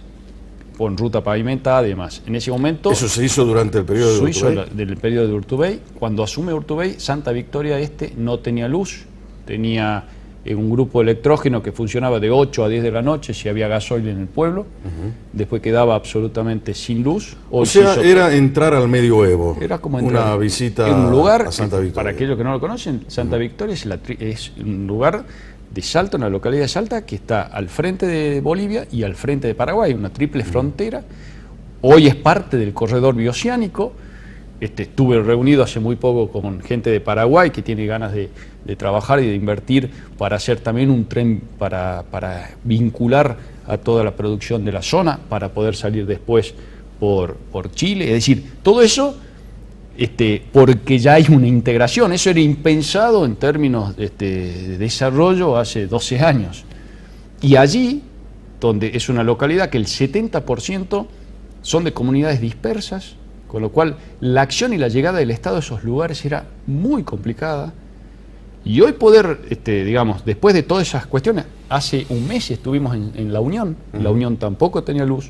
con ruta pavimentada y demás. En ese momento... ¿Eso se hizo durante el periodo de Urtubey? Se hizo del periodo de Urtubey. Cuando asume Urtubey, Santa Victoria Este no tenía luz, tenía un grupo electrógeno que funcionaba de 8 a 10 de la noche si había gasoil en el pueblo. Después quedaba absolutamente sin luz. O sea, era entrar al medioevo. Era como entrar una visita en un lugar a Santa Victoria. Para aquellos que no lo conocen, Santa Victoria es un lugar de Salta, una localidad de Salta que está al frente de Bolivia y al frente de Paraguay, una triple frontera. Hoy es parte del corredor bioceánico. Estuve reunido hace muy poco con gente de Paraguay que tiene ganas de trabajar y de invertir para hacer también un tren para vincular a toda la producción de la zona para poder salir después por Chile. Es decir, todo eso porque ya hay una integración. Eso era impensado en términos de desarrollo hace 12 años. Y allí, donde es una localidad que el 70% son de comunidades dispersas, con lo cual la acción y la llegada del Estado a esos lugares era muy complicada. Y hoy poder, digamos, después de todas esas cuestiones, hace un mes estuvimos en La Unión. La Unión tampoco tenía luz.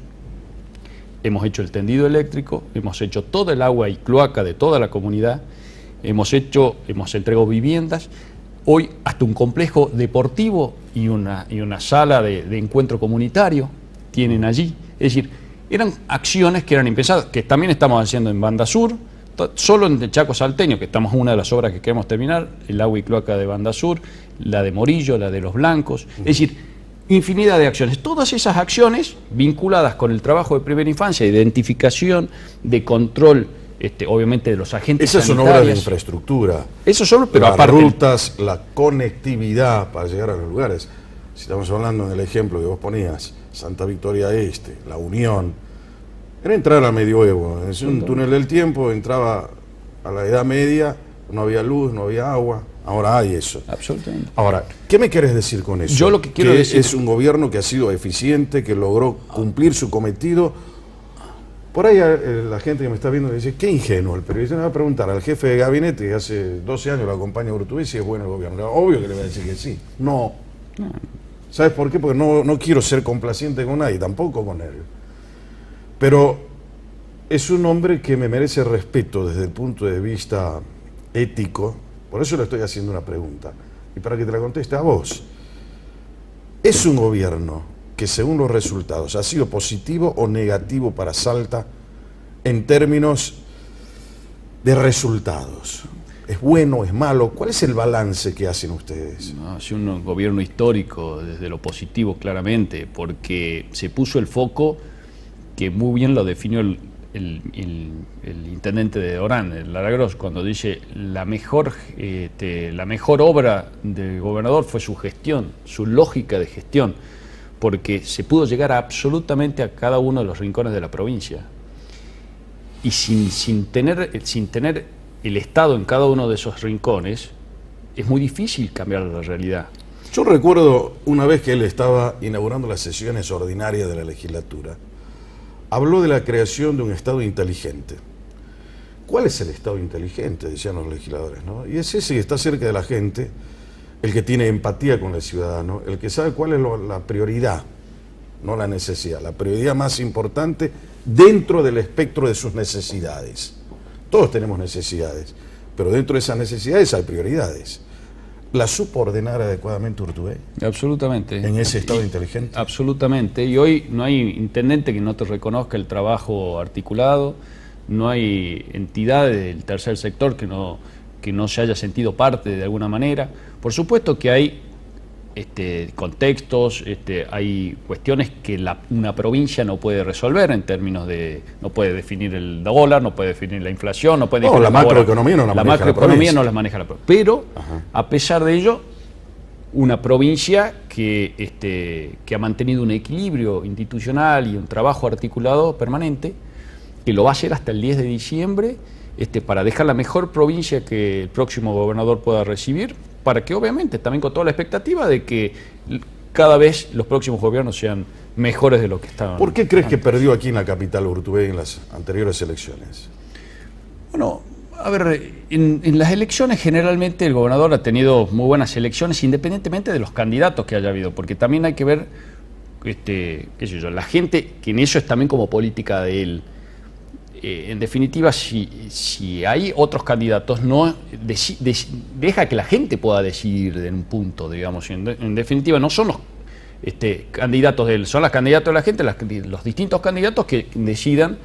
Hemos hecho el tendido eléctrico, hemos hecho todo el agua y cloaca de toda la comunidad, hemos entregado viviendas, hoy hasta un complejo deportivo y una sala de encuentro comunitario tienen allí. Es decir, eran acciones que eran impensadas, que también estamos haciendo en Banda Sur, solo en el Chaco Salteño, que estamos en una de las obras que queremos terminar, el agua y cloaca de Banda Sur, la de Morillo, la de Los Blancos, es decir, infinidad de acciones. Todas esas acciones vinculadas con el trabajo de primera infancia, identificación, de control, obviamente de los agentes sanitarios. Esas son obras de infraestructura. Eso solo, pero las aparte. rutas, la conectividad para llegar a los lugares. Si estamos hablando del ejemplo que vos ponías, Santa Victoria Este, La Unión, era entrar al medioevo. Es un túnel del tiempo, entraba a la Edad Media, no había luz, no había agua. Ahora hay eso. Absolutamente. Ahora, ¿qué me quieres decir con eso? Yo lo que quiero decir es un gobierno que ha sido eficiente, que logró cumplir su cometido. Por ahí la gente que me está viendo me dice, qué ingenuo el periodista. Me va a preguntar al jefe de gabinete que hace 12 años lo acompaña a Urtubey si es bueno el gobierno. Obvio que le va a decir que sí. No. ¿Sabes por qué? Porque no quiero ser complaciente con nadie, tampoco con él. Pero es un hombre que me merece respeto desde el punto de vista ético. Por eso le estoy haciendo una pregunta, y para que te la conteste a vos. ¿Es un gobierno que según los resultados ha sido positivo o negativo para Salta en términos de resultados? ¿Es bueno, es malo? ¿Cuál es el balance que hacen ustedes? No, es un gobierno histórico, desde lo positivo claramente, porque se puso el foco que muy bien lo definió el intendente de Orán, el Laragros, cuando dice la mejor obra del gobernador fue su gestión, su lógica de gestión, porque se pudo llegar absolutamente a cada uno de los rincones de la provincia. Y sin tener el Estado en cada uno de esos rincones, es muy difícil cambiar la realidad. Yo recuerdo una vez que él estaba inaugurando las sesiones ordinarias de la legislatura, habló de la creación de un Estado inteligente. ¿Cuál es el Estado inteligente?, decían los legisladores, ¿no? Y es ese que está cerca de la gente, el que tiene empatía con el ciudadano, el que sabe cuál es la prioridad, no la necesidad, la prioridad más importante dentro del espectro de sus necesidades. Todos tenemos necesidades, pero dentro de esas necesidades hay prioridades. ¿La supo ordenar adecuadamente Urtubey? Absolutamente. ¿En ese Estado inteligente? Absolutamente. Y hoy no hay intendente que no te reconozca el trabajo articulado, no hay entidades del tercer sector que no se haya sentido parte de alguna manera. Por supuesto que hay contextos, hay cuestiones que una provincia no puede resolver en términos de, no puede definir el dólar, no puede definir la inflación, no puede definir la macroeconomía no la maneja la provincia. La macroeconomía no la maneja la provincia. Pero, a pesar de ello, una provincia que ha mantenido un equilibrio institucional y un trabajo articulado permanente, que lo va a hacer hasta el 10 de diciembre, para dejar la mejor provincia que el próximo gobernador pueda recibir, para que obviamente también con toda la expectativa de que cada vez los próximos gobiernos sean mejores de lo que estaban. ¿Por qué crees que perdió aquí en la capital Urtubey en las anteriores elecciones? Bueno, a ver, en las elecciones generalmente el gobernador ha tenido muy buenas elecciones independientemente de los candidatos que haya habido, porque también hay que ver, qué sé yo, la gente, que en eso es también como política de él. En definitiva, si hay otros candidatos, no deja que la gente pueda decidir en un punto, digamos. En definitiva, no son los candidatos de él, son los candidatos de la gente, los distintos candidatos que decidan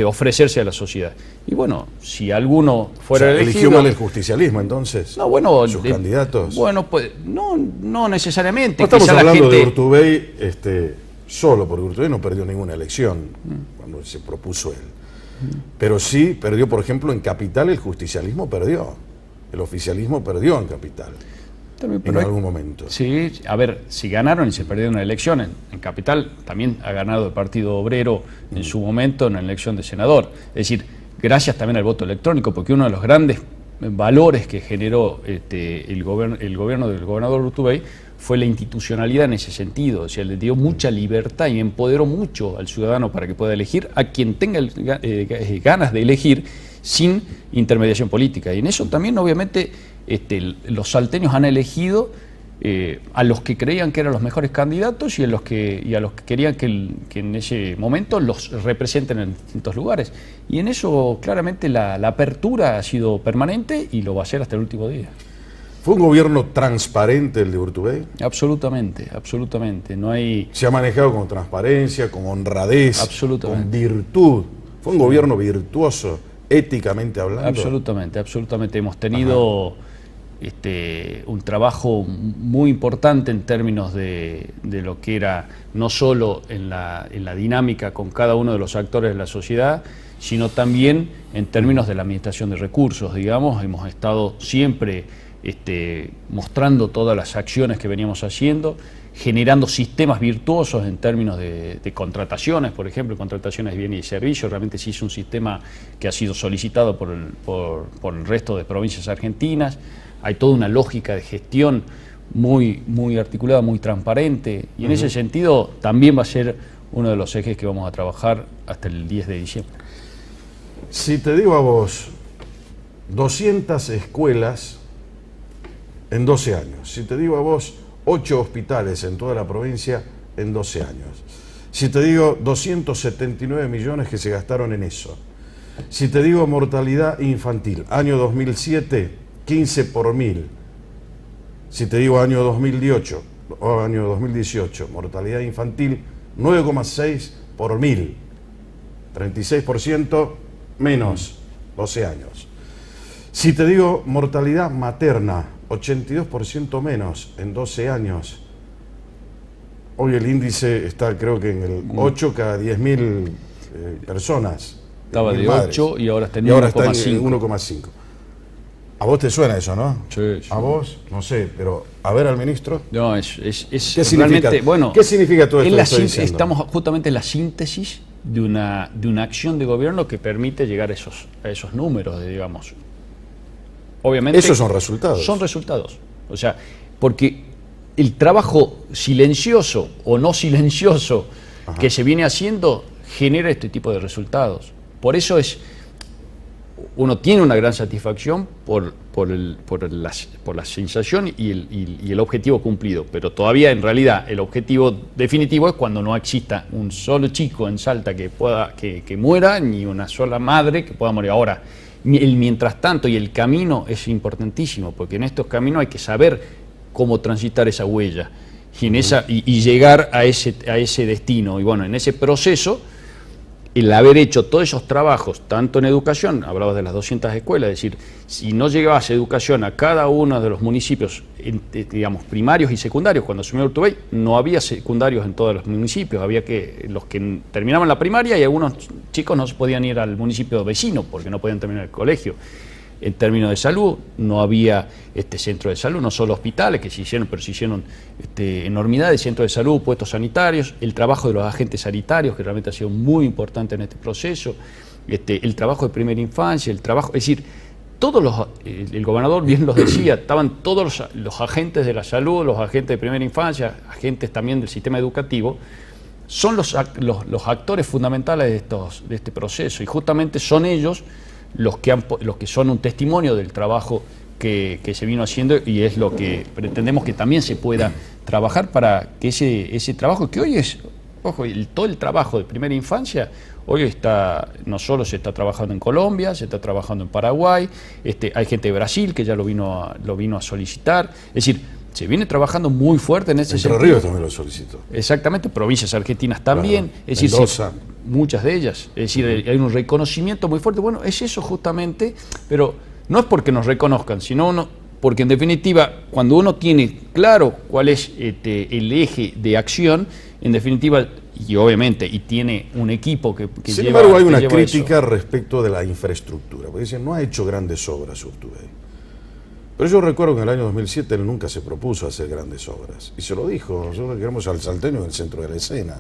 ofrecerse a la sociedad. Y bueno, si alguno fuera elegido... ¿Eligió mal el justicialismo entonces? No, bueno... ¿Sus candidatos? Bueno, pues no necesariamente. No estamos hablando de Urtubey solo, porque Urtubey no perdió ninguna elección cuando se propuso él. Pero sí perdió, por ejemplo, en Capital el justicialismo perdió, el oficialismo perdió en Capital. en algún momento. Sí, a ver, si ganaron y se perdieron una elección en Capital, también ha ganado el Partido Obrero en su momento en la elección de senador. Es decir, gracias también al voto electrónico, porque uno de los grandes valores que generó el gobierno del gobernador Urtubey fue la institucionalidad en ese sentido. O sea, le dio mucha libertad y empoderó mucho al ciudadano para que pueda elegir a quien tenga ganas de elegir sin intermediación política. Y en eso también, obviamente, los salteños han elegido a los que creían que eran los mejores candidatos y a los que querían que en ese momento los representen en distintos lugares. Y en eso, claramente, la apertura ha sido permanente y lo va a ser hasta el último día. ¿Fue un gobierno transparente el de Urtubey? Absolutamente, absolutamente. No hay... Se ha manejado con transparencia, con honradez, con Absolutamente. virtud. ¿Fue un gobierno virtuoso, éticamente hablando? Absolutamente, absolutamente. Hemos tenido un trabajo muy importante en términos de lo que era no solo en la dinámica con cada uno de los actores de la sociedad, sino también en términos de la administración de recursos, digamos. Hemos estado siempre mostrando todas las acciones que veníamos haciendo, generando sistemas virtuosos en términos de contrataciones, por ejemplo, contrataciones de bienes y servicios. Realmente se hizo un sistema que ha sido solicitado por el resto de provincias argentinas. Hay toda una lógica de gestión muy, muy articulada, muy transparente, y en ese sentido también va a ser uno de los ejes que vamos a trabajar hasta el 10 de diciembre. Si te digo a vos, 200 escuelas en 12 años. Si te digo a vos, 8 hospitales en toda la provincia en 12 años. Si te digo 279 millones que se gastaron en eso. Si te digo mortalidad infantil, año 2007, 15 por 1000. Si te digo año 2018, o año 2018, mortalidad infantil, 9,6 por 1000. 36% menos, 12 años. Si te digo mortalidad materna, 82% menos en 12 años. Hoy el índice está, creo que en el 8 cada 10.000 personas. Estaba de madres. 8 y ahora está en 1,5. 1,5. ¿A vos te suena eso, no? Sí, sí. ¿A vos? No sé, pero a ver al ministro. No, es ¿Qué significa? realmente, bueno, ¿Qué significa todo esto que estoy diciendo? estamos justamente en la síntesis de una acción de gobierno que permite llegar a esos números, digamos. Obviamente, esos son resultados. Son resultados. O sea, porque el trabajo silencioso o no silencioso que se viene haciendo genera este tipo de resultados. Por eso uno tiene una gran satisfacción por la sensación y el objetivo cumplido, pero todavía en realidad el objetivo definitivo es cuando no exista un solo chico en Salta que muera, ni una sola madre que pueda morir. Ahora, el mientras tanto y el camino es importantísimo, porque en estos caminos hay que saber cómo transitar esa huella y llegar a ese destino. Y bueno, en ese proceso, el haber hecho todos esos trabajos, tanto en educación, hablabas de las 200 escuelas, es decir, si no llegabas educación a cada uno de los municipios, digamos, primarios y secundarios, cuando asumió Urtubey, no había secundarios en todos los municipios, había los que terminaban la primaria y algunos chicos no se podían ir al municipio vecino porque no podían terminar el colegio. En términos de salud, no había centro de salud, no solo hospitales que se hicieron, pero se hicieron enormidad de centros de salud, puestos sanitarios, el trabajo de los agentes sanitarios, que realmente ha sido muy importante en este proceso, el trabajo de primera infancia, el trabajo, es decir, el gobernador bien los decía, estaban todos los agentes de la salud, los agentes de primera infancia, agentes también del sistema educativo, son los actores fundamentales de este proceso, y justamente son ellos los que son un testimonio del trabajo que se vino haciendo, y es lo que pretendemos que también se pueda trabajar para que ese trabajo que hoy es, ojo, todo el trabajo de primera infancia, hoy no solo se está trabajando en Colombia, se está trabajando en Paraguay, hay gente de Brasil que ya lo vino a solicitar, es decir, se viene trabajando muy fuerte en ese sentido. Entre Ríos también lo solicitó. Exactamente, provincias argentinas también, claro, es decir, Mendoza. Muchas de ellas, es decir, hay un reconocimiento muy fuerte. Bueno, es eso justamente, pero no es porque nos reconozcan, sino porque en definitiva, cuando uno tiene claro cuál es el eje de acción, en definitiva, y obviamente, y tiene un equipo que Sin lleva... embargo, hay una crítica respecto de la infraestructura, porque dicen, no ha hecho grandes obras Urtubey. Pero yo recuerdo que en el año 2007 él nunca se propuso hacer grandes obras. Y se lo dijo, nosotros queremos al salteño en el centro de la escena.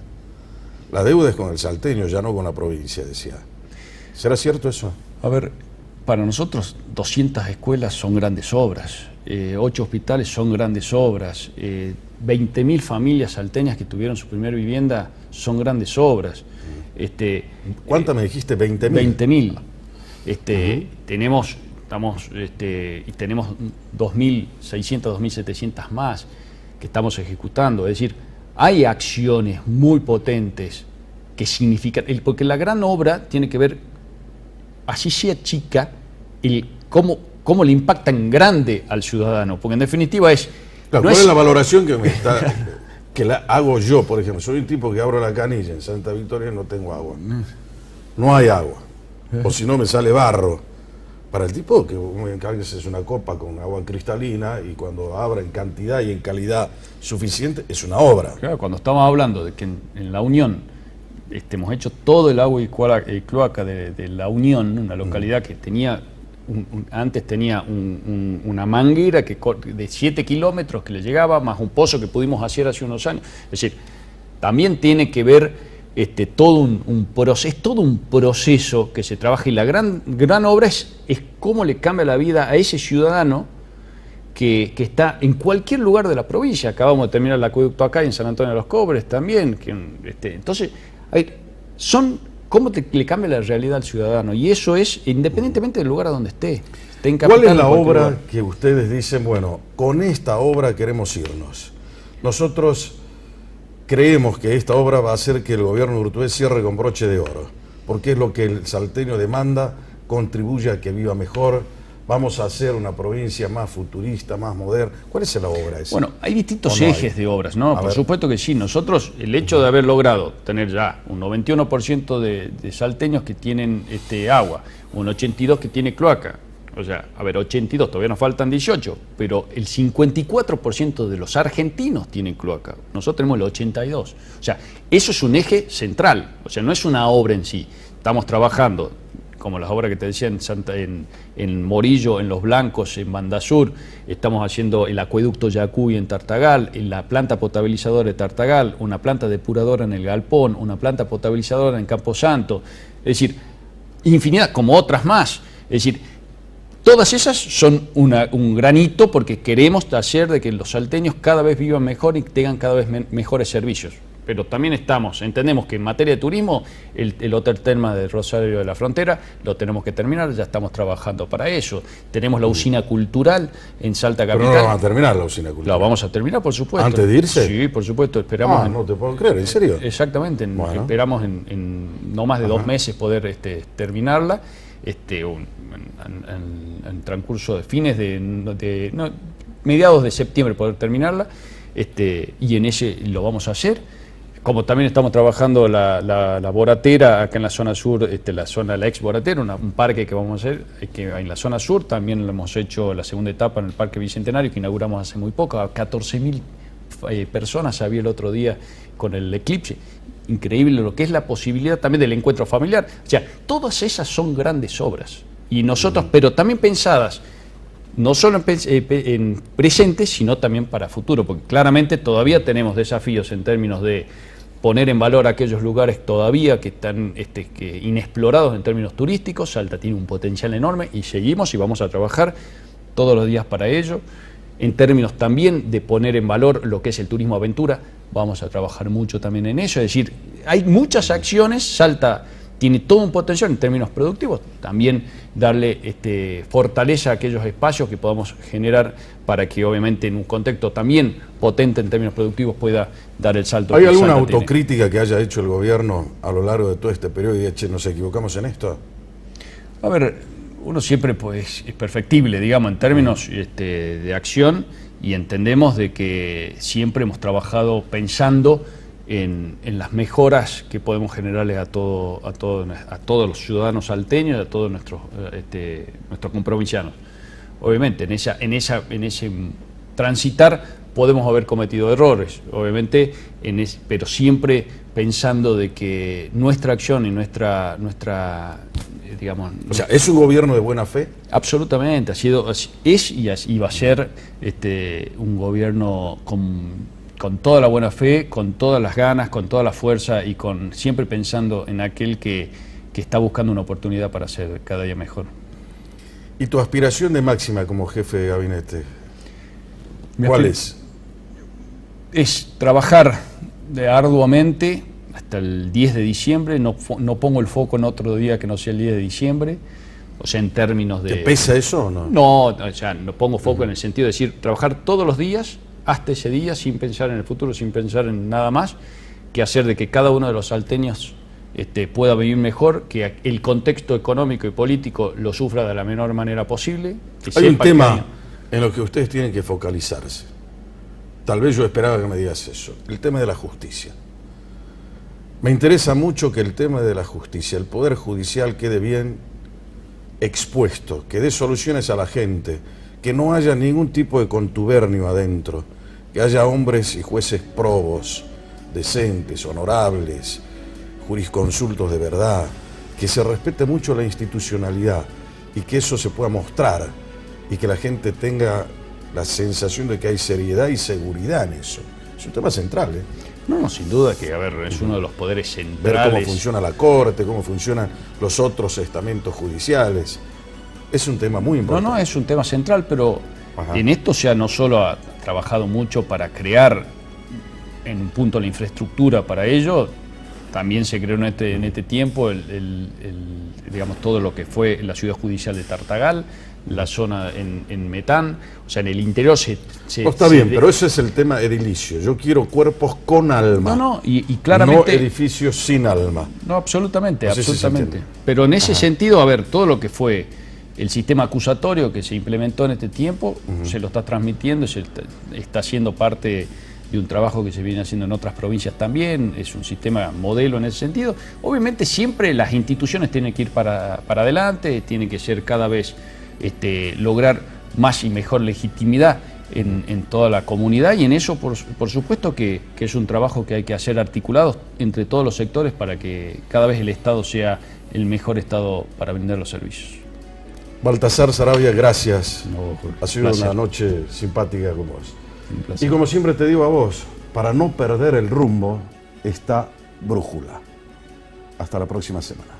La deuda es con el salteño, ya no con la provincia, decía. ¿Será cierto eso? A ver, para nosotros 200 escuelas son grandes obras, 8 hospitales son grandes obras, 20.000 familias salteñas que tuvieron su primera vivienda son grandes obras. ¿Cuántas me dijiste? 20.000. 20.000. Tenemos 2.600, 2.700 más que estamos ejecutando. Es decir, hay acciones muy potentes que significan, porque la gran obra tiene que ver, así sea chica, cómo le impacta en grande al ciudadano, porque en definitiva es... Claro, ¿cuál es la valoración que la hago yo, por ejemplo? Soy un tipo que abro la canilla en Santa Victoria y no tengo agua. No hay agua. O si no me sale barro. Para el tipo que me encargues es una copa con agua cristalina y cuando abra en cantidad y en calidad suficiente es una obra. Claro, cuando estamos hablando de que en La Unión hemos hecho todo el agua y cloaca de La Unión, una localidad que tenía antes tenía una manguera de 7 kilómetros que le llegaba, más un pozo que pudimos hacer hace unos años. Es decir, también tiene que ver todo un proceso que se trabaja, y la gran obra es cómo le cambia la vida a ese ciudadano que está en cualquier lugar de la provincia. Acabamos de terminar el acueducto acá en San Antonio de los Cobres también. Entonces, cómo le cambia la realidad al ciudadano, y eso es independientemente del lugar a donde esté en capital. ¿Cuál es la obra que ustedes dicen, bueno, con esta obra queremos irnos? Nosotros creemos que esta obra va a hacer que el gobierno de Urtubey cierre con broche de oro, porque es lo que el salteño demanda, contribuye a que viva mejor, vamos a hacer una provincia más futurista, más moderna. ¿Cuál es la obra esa? Bueno, hay distintos ejes de obras, ¿no? Por supuesto que sí. Nosotros, el hecho de haber logrado tener ya un 91% de salteños que tienen agua, un 82% que tiene cloaca, o sea, a ver, 82, todavía nos faltan 18, pero el 54% de los argentinos tienen cloaca. Nosotros tenemos el 82%. O sea, eso es un eje central, o sea, no es una obra en sí. Estamos trabajando, como las obras que te decía en Morillo, en Los Blancos, en Banda Sur, estamos haciendo el acueducto Yacuy en Tartagal, en la planta potabilizadora de Tartagal, una planta depuradora en el Galpón, una planta potabilizadora en Camposanto, es decir, infinidad, como otras más. Es decir, todas esas son un gran hito porque queremos hacer de que los salteños cada vez vivan mejor y tengan cada vez mejores servicios. Pero también entendemos que en materia de turismo, el Hotel Telma de Rosario de la Frontera lo tenemos que terminar, ya estamos trabajando para eso. Tenemos la usina cultural en Salta Capital. Pero no la van a terminar la usina cultural. La vamos a terminar, por supuesto. ¿Antes de irse? Sí, por supuesto, esperamos. No te puedo creer, ¿en serio? Exactamente, esperamos en no más de 2 meses poder terminarla. En transcurso de mediados de septiembre poder terminarla, y en ese lo vamos a hacer. Como también estamos trabajando la Boratera acá en la zona sur, la ex Boratera, un parque que vamos a hacer que en la zona sur. También lo hemos hecho la segunda etapa en el Parque Bicentenario, que inauguramos hace muy poco. 14.000 personas había el otro día con el eclipse. Increíble lo que es la posibilidad también del encuentro familiar. O sea, todas esas son grandes obras. Y nosotros, pero también pensadas, no solo en presente, sino también para futuro, porque claramente todavía tenemos desafíos en términos de poner en valor aquellos lugares todavía que están inexplorados en términos turísticos. Salta tiene un potencial enorme y seguimos y vamos a trabajar todos los días para ello. En términos también de poner en valor lo que es el turismo aventura, vamos a trabajar mucho también en eso. Es decir, hay muchas acciones. Salta tiene todo un potencial en términos productivos, también darle fortaleza a aquellos espacios que podamos generar para que obviamente en un contexto también potente en términos productivos pueda dar el salto. ¿Hay alguna autocrítica que haya hecho el gobierno a lo largo de todo este periodo y diga, che, nos equivocamos en esto? A ver, uno siempre pues, es perfectible, digamos, en términos de acción, y entendemos de que siempre hemos trabajado pensando en las mejoras que podemos generarles a todos los ciudadanos salteños y a todos nuestros comprovincianos. Obviamente, en ese transitar podemos haber cometido errores, obviamente, pero siempre pensando de que nuestra acción y nuestra digamos. O sea, ¿es un gobierno de buena fe? Absolutamente, es y va a ser un gobierno con toda la buena fe, con todas las ganas, con toda la fuerza y siempre pensando en aquel que está buscando una oportunidad para ser cada día mejor. ¿Y tu aspiración de máxima como jefe de gabinete? ¿Cuál es? Es trabajar arduamente hasta el 10 de diciembre, no pongo el foco en otro día que no sea el 10 de diciembre, o sea, en términos de... ¿Te pesa eso o no? No, o sea, no pongo foco en el sentido de decir, trabajar todos los días hasta ese día sin pensar en el futuro, sin pensar en nada más, que hacer de que cada uno de los salteños pueda vivir mejor, que el contexto económico y político lo sufra de la menor manera posible. Hay un tema en lo que ustedes tienen que focalizarse. Tal vez yo esperaba que me digas eso. El tema de la justicia. Me interesa mucho que el tema de la justicia, el Poder Judicial, quede bien expuesto, que dé soluciones a la gente, que no haya ningún tipo de contubernio adentro, que haya hombres y jueces probos, decentes, honorables, jurisconsultos de verdad, que se respete mucho la institucionalidad y que eso se pueda mostrar y que la gente tenga la sensación de que hay seriedad y seguridad en eso. Es un tema central, ¿eh? No, sin duda que, a ver, es uno de los poderes centrales. Ver cómo funciona la Corte, cómo funcionan los otros estamentos judiciales. Es un tema muy importante. No, es un tema central, pero en esto ya no solo ha trabajado mucho para crear en un punto la infraestructura para ello, también se creó en este tiempo digamos, todo lo que fue la ciudad judicial de Tartagal, la zona en Metán, o sea, en el interior está bien, pero ese es el tema edilicio. Yo quiero cuerpos con alma. No, y claramente... No edificios sin alma. No, absolutamente, No sé absolutamente. si pero en ese sentido, a ver, todo lo que fue el sistema acusatorio que se implementó en este tiempo, se lo está transmitiendo, está siendo parte de un trabajo que se viene haciendo en otras provincias también, es un sistema modelo en ese sentido. Obviamente siempre las instituciones tienen que ir para adelante, tienen que ser cada vez, lograr más y mejor legitimidad en toda la comunidad, y en eso por supuesto que es un trabajo que hay que hacer articulado entre todos los sectores para que cada vez el Estado sea el mejor Estado para brindar los servicios. Baltasar Saravia, gracias. No, Jorge, ha sido placer. una noche simpática con vos. Un placer. Y como siempre te digo a vos, para no perder el rumbo está Brújula. Hasta la próxima semana.